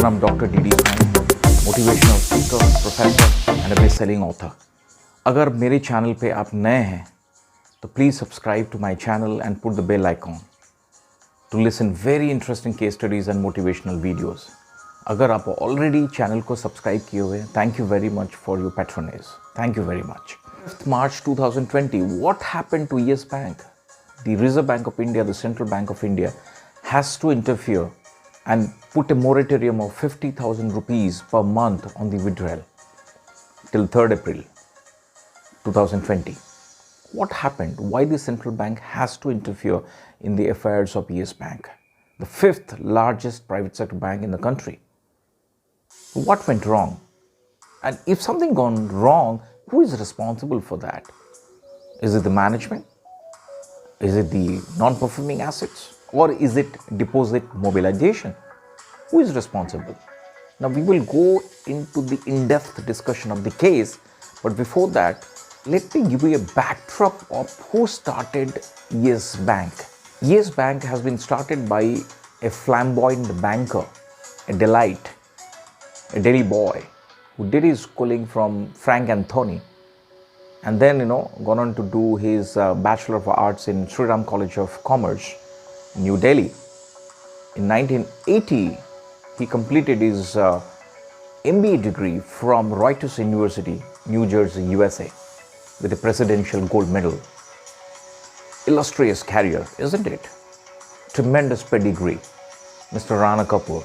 I'm Dr. D.D. motivational speaker, professor and a best-selling author. अगर मेरे channel पे आप नए हैं तो please subscribe to my channel and put the bell icon to listen very interesting case studies and motivational videos. अगर आप already channel को सब्सक्राइब किए हुए हैं, thank you very much for your patronage. Thank you very much. 5th March 2020, what happened to yesbank? The Reserve Bank of India, the Central Bank of India, has to interfere and put a moratorium of 50,000 rupees per month on the withdrawal till 3rd April 2020. What happened? Why the central bank has to interfere in the affairs of yesbank, the 5th largest private sector bank in the country? What went wrong? And if something gone wrong, who is responsible for that? Is it the management? Is it the non-performing assets? Or is it deposit mobilization? Who is responsible? Now we will go into the in-depth discussion of the case, but before that, let me give you a backdrop of who started yesbank. Yesbank has been started by a flamboyant banker, a Delite, a Delhi boy who did his schooling from Frank Anthony and then gone on to do his Bachelor of Arts in Sri Ram College of Commerce, New Delhi. In 1980, he completed his MBA degree from Reuters University, New Jersey, USA, with a presidential gold medal. Illustrious career, isn't it? Tremendous pedigree. Mr.Rana Kapoor,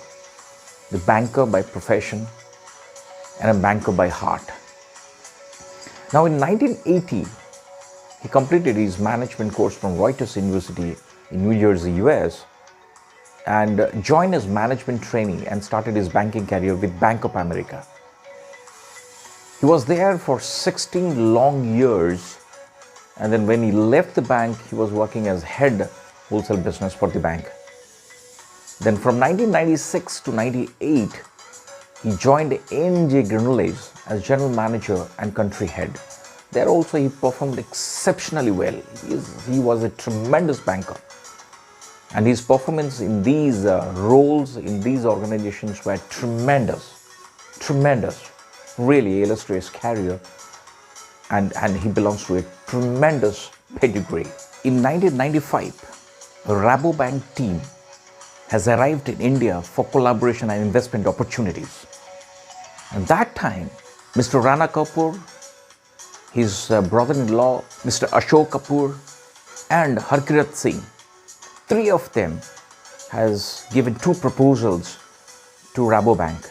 the banker by profession and a banker by heart. Now in 1980, he completed his management course from Reuters University in New Jersey, US, and joined as management trainee and started his banking career with Bank of America. He was there for 16 long years, and then when he left the bank, he was working as head wholesale business for the bank. Then from 1996 to 98, he joined NJ Granules as general manager and country head. There also he performed exceptionally well. He was a tremendous banker. And his performance in these roles, in these organizations were tremendous, really illustrious career. And he belongs to a tremendous pedigree. In 1995, a Rabobank team has arrived in India for collaboration and investment opportunities. At that time, Mr. Rana Kapoor, his brother-in-law, Mr. Ashok Kapur, and Harkirat Singh, three of them has given two proposals to Rabobank.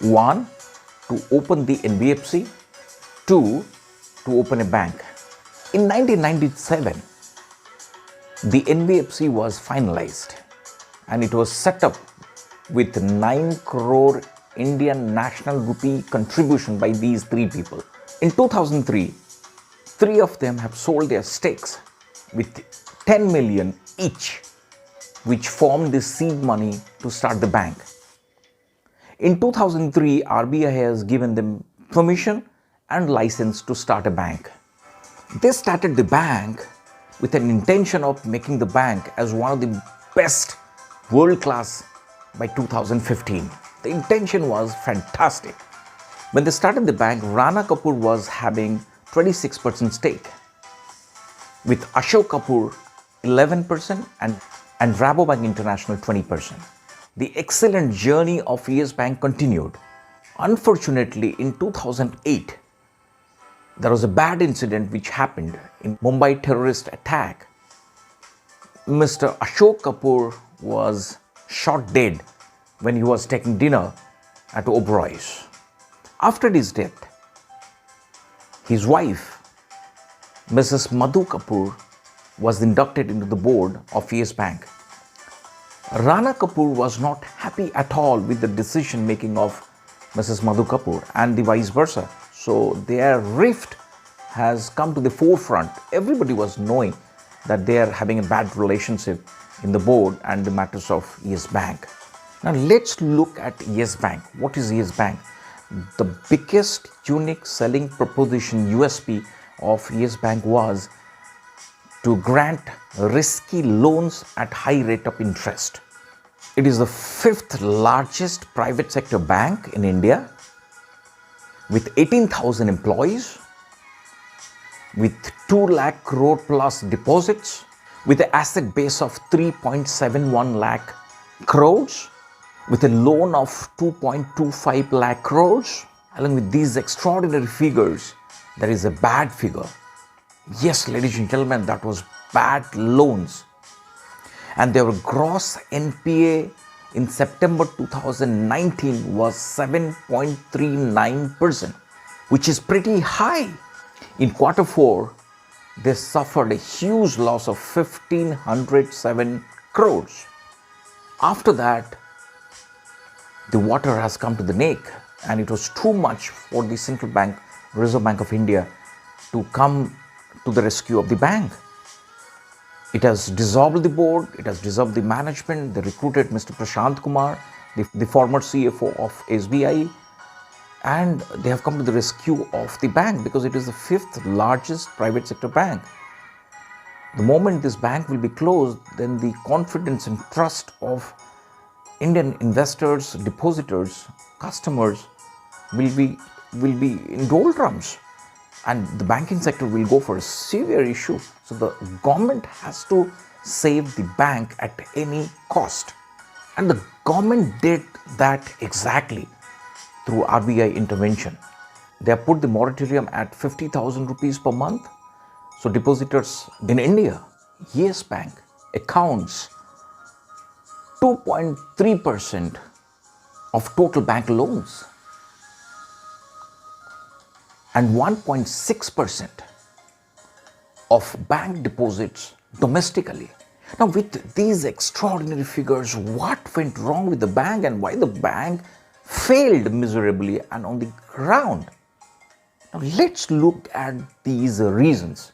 One, to open the NBFC. Two, to open a bank. In 1997, the NBFC was finalized and it was set up with 9 crore Indian national rupee contribution by these three people. In 2003, three of them have sold their stakes with 10 million each, which formed the seed money to start the bank. In 2003, RBI has given them permission and license to start a bank. They started the bank with an intention of making the bank as one of the best world-class by 2015. The intention was fantastic. When they started the bank, Rana Kapoor was having 26% stake, with Ashok Kapur 11% and Rabobank International 20%. The excellent journey of yesbank continued. Unfortunately, in 2008, there was a bad incident which happened in Mumbai terrorist attack. Mr. Ashok Kapur was shot dead when he was taking dinner at Oberoi's. After his death, his wife, Mrs. Madhu Kapoor, was inducted into the board of yesbank. Rana Kapoor was not happy at all with the decision making of Mrs. Madhu Kapoor and the vice versa. So their rift has come to the forefront. Everybody was knowing that they are having a bad relationship in the board and the matters of yesbank. Now let's look at yesbank. What is yesbank? The biggest unique selling proposition USP of yesbank was to grant risky loans at high rate of interest. It is the fifth largest private sector bank in India with 18,000 employees, with 2 lakh crore plus deposits, with an asset base of 3.71 lakh crores, with a loan of 2.25 lakh crores. Along with these extraordinary figures, there is a bad figure. Yes, ladies and gentlemen, that was bad loans. And their gross NPA in September 2019 was 7.39%, which is pretty high. In quarter 4, they suffered a huge loss of 1,507 crores. After that, the water has come to the neck, and it was too much for the central bank, Reserve Bank of India, to come to the rescue of the bank. It has dissolved the board, it has dissolved the management. They recruited Mr. Prashant Kumar, the former CFO of SBI, and they have come to the rescue of the bank because it is the 5th largest private sector bank. The moment this bank will be closed, then the confidence and trust of Indian investors, depositors, customers will be in doldrums, and the banking sector will go for a severe issue. So the government has to save the bank at any cost, and the government did that exactly through RBI intervention. They have put the moratorium at 50,000 rupees per month. So depositors in India, yesbank accounts 2.3% of total bank loans and 1.6% of bank deposits domestically. Now, with these extraordinary figures, what went wrong with the bank and why the bank failed miserably and on the ground? Now, let's look at these reasons.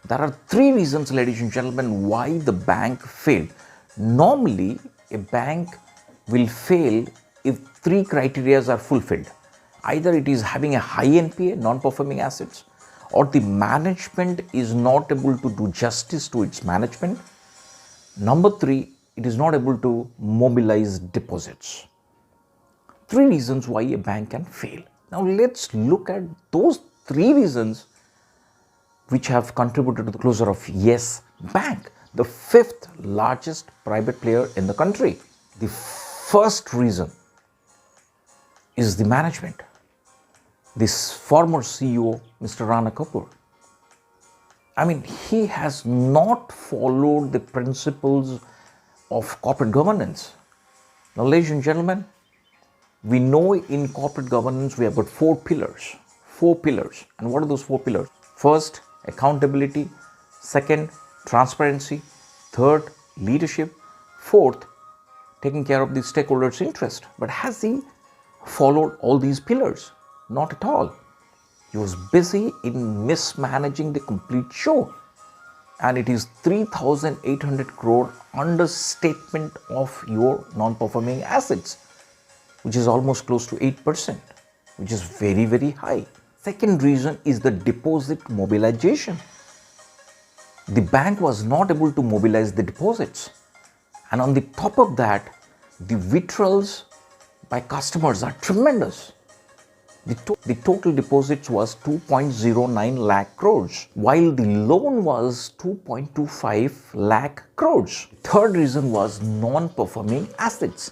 There are 3 reasons, ladies and gentlemen, why the bank failed. Normally, a bank will fail if 3 criteria are fulfilled. Either it is having a high NPA, non-performing assets, or the management is not able to do justice to its management. Number 3, it is not able to mobilize deposits. 3 reasons why a bank can fail. Now let's look at those 3 reasons which have contributed to the closure of Yes Bank, the 5th largest private player in the country. The first reason is the management. This former CEO, Mr.Rana Kapoor, I mean, he has not followed the principles of corporate governance. Now, ladies and gentlemen, we know in corporate governance we have got 4 pillars. 4 pillars. And what are those 4 pillars? First, accountability. Second, transparency. Third, leadership. Fourth, taking care of the stakeholders' interest. But has he followed all these pillars? Not at all. He was busy in mismanaging the complete show. And it is 3,800 crore understatement of your non-performing assets, which is almost close to 8%, which is very, very high. Second reason is the deposit mobilization. The bank was not able to mobilize the deposits. And on the top of that, the withdrawals by customers are tremendous. The total deposits was 2.09 lakh crores, while the loan was 2.25 lakh crores. Third reason was non-performing assets.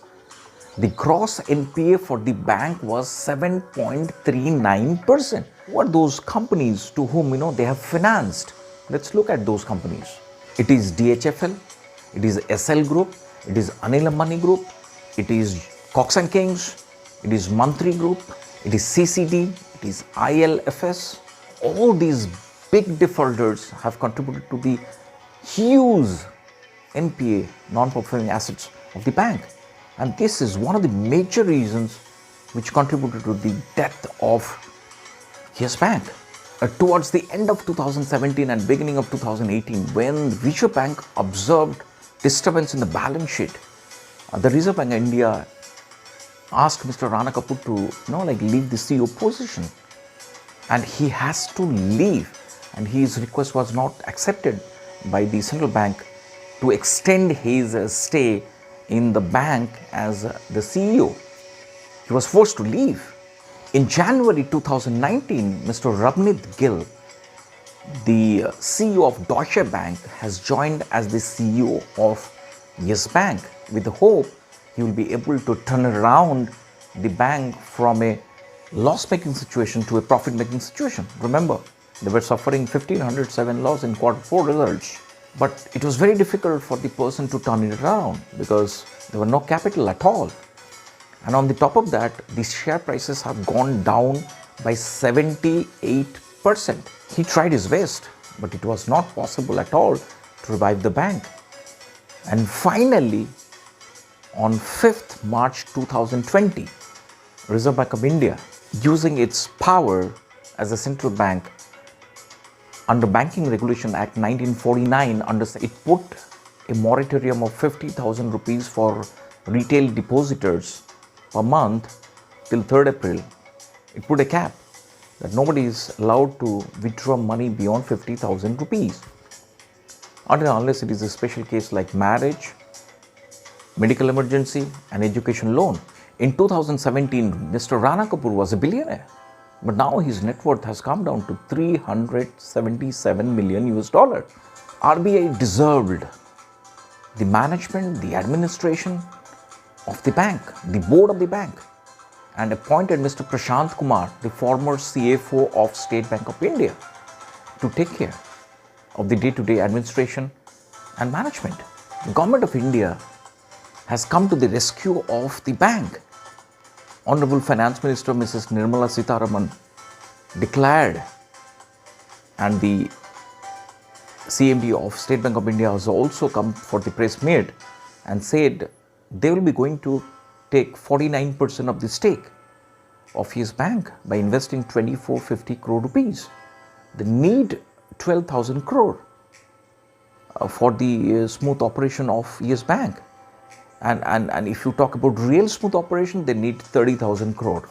The gross NPA for the bank was 7.39%. What are those companies to whom they have financed? Let's look at those companies. It is DHFL, it is ESSEL Group, it is ANIL AMBANI Group, it is COX Kings, it is Mantri Group, it is CCD, it is IL&FS. All these big defaulters have contributed to the huge NPA, non-performing assets of the bank. And this is one of the major reasons which contributed to the death of Yes Bank. Towards the end of 2017 and beginning of 2018, when the Reserve Bank observed disturbance in the balance sheet, the Reserve Bank of India asked Mr. Rana Kapoor to leave the CEO position, and he has to leave, and his request was not accepted by the central bank to extend his stay in the bank as the CEO. He was forced to leave. In January 2019, Mr. Ravneet Gill, the CEO of Deutsche Bank, has joined as the CEO of yesbank with the hope he will be able to turn around the bank from a loss-making situation to a profit-making situation. Remember, they were suffering 1,507 loss in Q4 results. But it was very difficult for the person to turn it around because there were no capital at all. And on the top of that, the share prices have gone down by 78%. He tried his best, but it was not possible at all to revive the bank. And finally, on 5th March 2020, Reserve Bank of India, using its power as a central bank under Banking Regulation Act 1949, it put a moratorium of 50,000 rupees for retail depositors per month till 3rd April. It put a cap that nobody is allowed to withdraw money beyond 50,000 rupees unless it is a special case like marriage, medical emergency and education loan. In 2017, Mr. Rana Kapoor was a billionaire, but now his net worth has come down to $377 million. RBI dissolved the management, the administration of the bank, the board of the bank, and appointed Mr. Prashant Kumar, the former CFO of State Bank of India, to take care of the day-to-day administration and management. The Government of India has come to the rescue of the bank. Honorable Finance Minister Mrs. Nirmala Sitharaman declared, and the CMD of State Bank of India has also come for the press meet and said they will be going to take 49% of the stake of his bank by investing 2450 crore rupees. They need 12,000 crore for the smooth operation of Yes Bank. And if you talk about real smooth operation, they need 30,000 crore.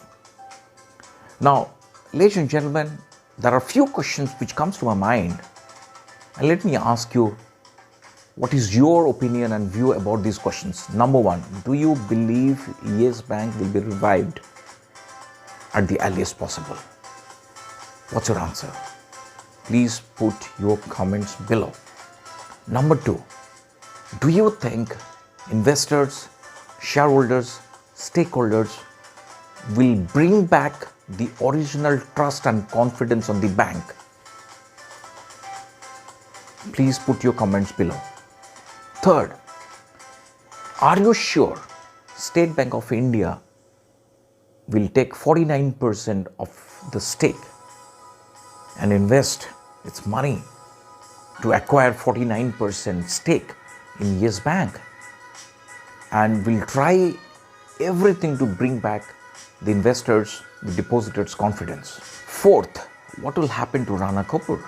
Now, ladies and gentlemen, there are few questions which comes to my mind. And let me ask you, what is your opinion and view about these questions? Number one, do you believe Yes Bank will be revived at the earliest possible? What's your answer? Please put your comments below. Number two, do you think investors, shareholders, stakeholders will bring back the original trust and confidence on the bank? Please put your comments below. Third, are you sure State Bank of India will take 49% of the stake and invest its money to acquire 49% stake in Yes Bank, and will try everything to bring back the investors, the depositors' confidence? Fourth, what will happen to Rana Kapoor,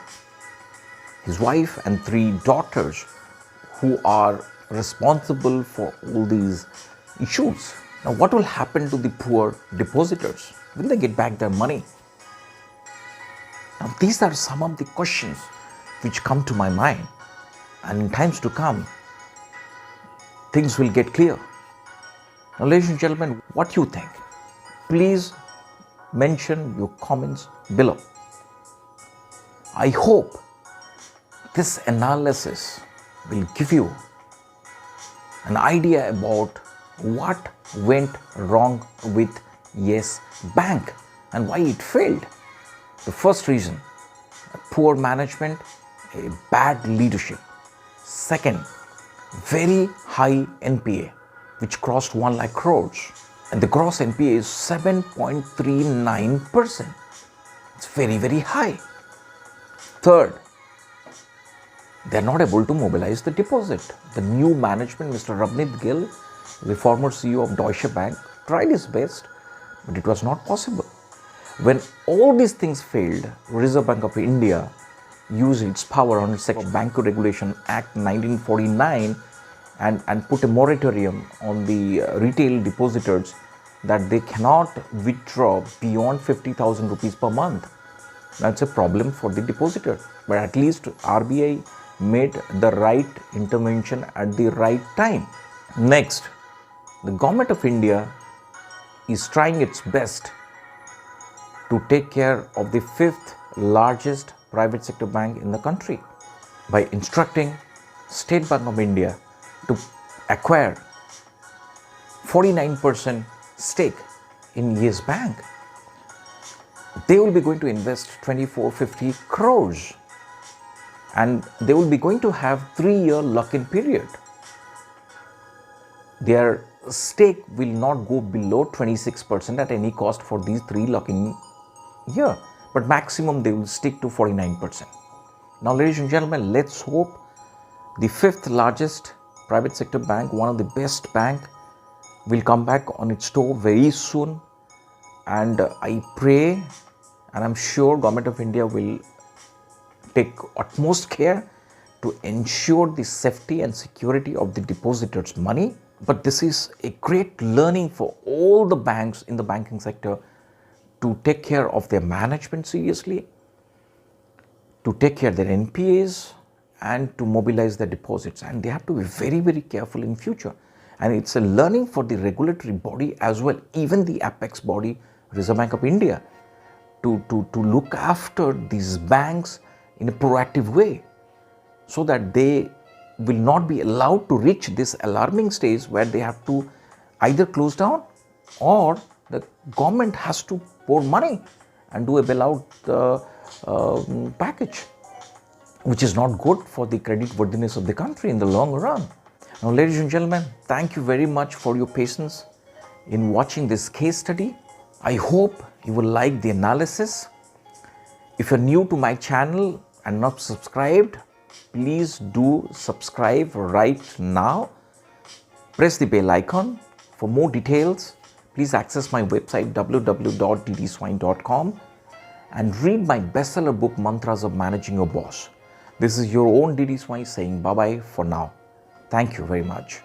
his wife and 3 daughters who are responsible for all these issues? Now, what will happen to the poor depositors? Will they get back their money? Now, these are some of the questions which come to my mind, and in times to come, things will get clear. Now, ladies and gentlemen, what you think? Please mention your comments below. I hope this analysis will give you an idea about what went wrong with Yes Bank and why it failed. The first reason, poor management, a bad leadership. Second, very high NPA, which crossed 1 lakh crores, and the gross NPA is 7.39%. It's very, very high. Third, they are not able to mobilize the deposit. The new management, Mr. Ravneet Gill, the former CEO of Deutsche Bank, tried his best, but it was not possible. When all these things failed, Reserve Bank of India used its power under Banking Regulation Act 1949 and put a moratorium on the retail depositors that they cannot withdraw beyond 50,000 rupees per month. That's a problem for the depositor, but at least RBI made the right intervention at the right time. Next, the government of India is trying its best to take care of the fifth largest private sector bank in the country by instructing State Bank of India to acquire 49% stake in yesbank. They will be going to invest 2450 crores and they will be going to have 3-year lock-in period. Their stake will not go below 26% at any cost for these 3 lock-in year, but maximum they will stick to 49%. Now, ladies and gentlemen, let's hope the fifth largest private sector bank, one of the best bank, will come back on its toe very soon. And I pray and I'm sure Government of India will take utmost care to ensure the safety and security of the depositors' money. But this is a great learning for all the banks in the banking sector to take care of their management seriously, to take care of their NPAs and to mobilize their deposits. And they have to be very, very careful in future. And it's a learning for the regulatory body as well, even the apex body, Reserve Bank of India, to look after these banks in a proactive way so that they will not be allowed to reach this alarming stage where they have to either close down or the government has to pour money and do a bailout package, which is not good for the credit worthiness of the country in the long run. Now, ladies and gentlemen, thank you very much for your patience in watching this case study. I hope you will like the analysis. If you're new to my channel and not subscribed, please do subscribe right now. Press the bell icon. For more details, please access my website www.ddswine.com and read my bestseller book Mantras of Managing Your Boss. This is your own DD Swine saying bye-bye for now. Thank you very much.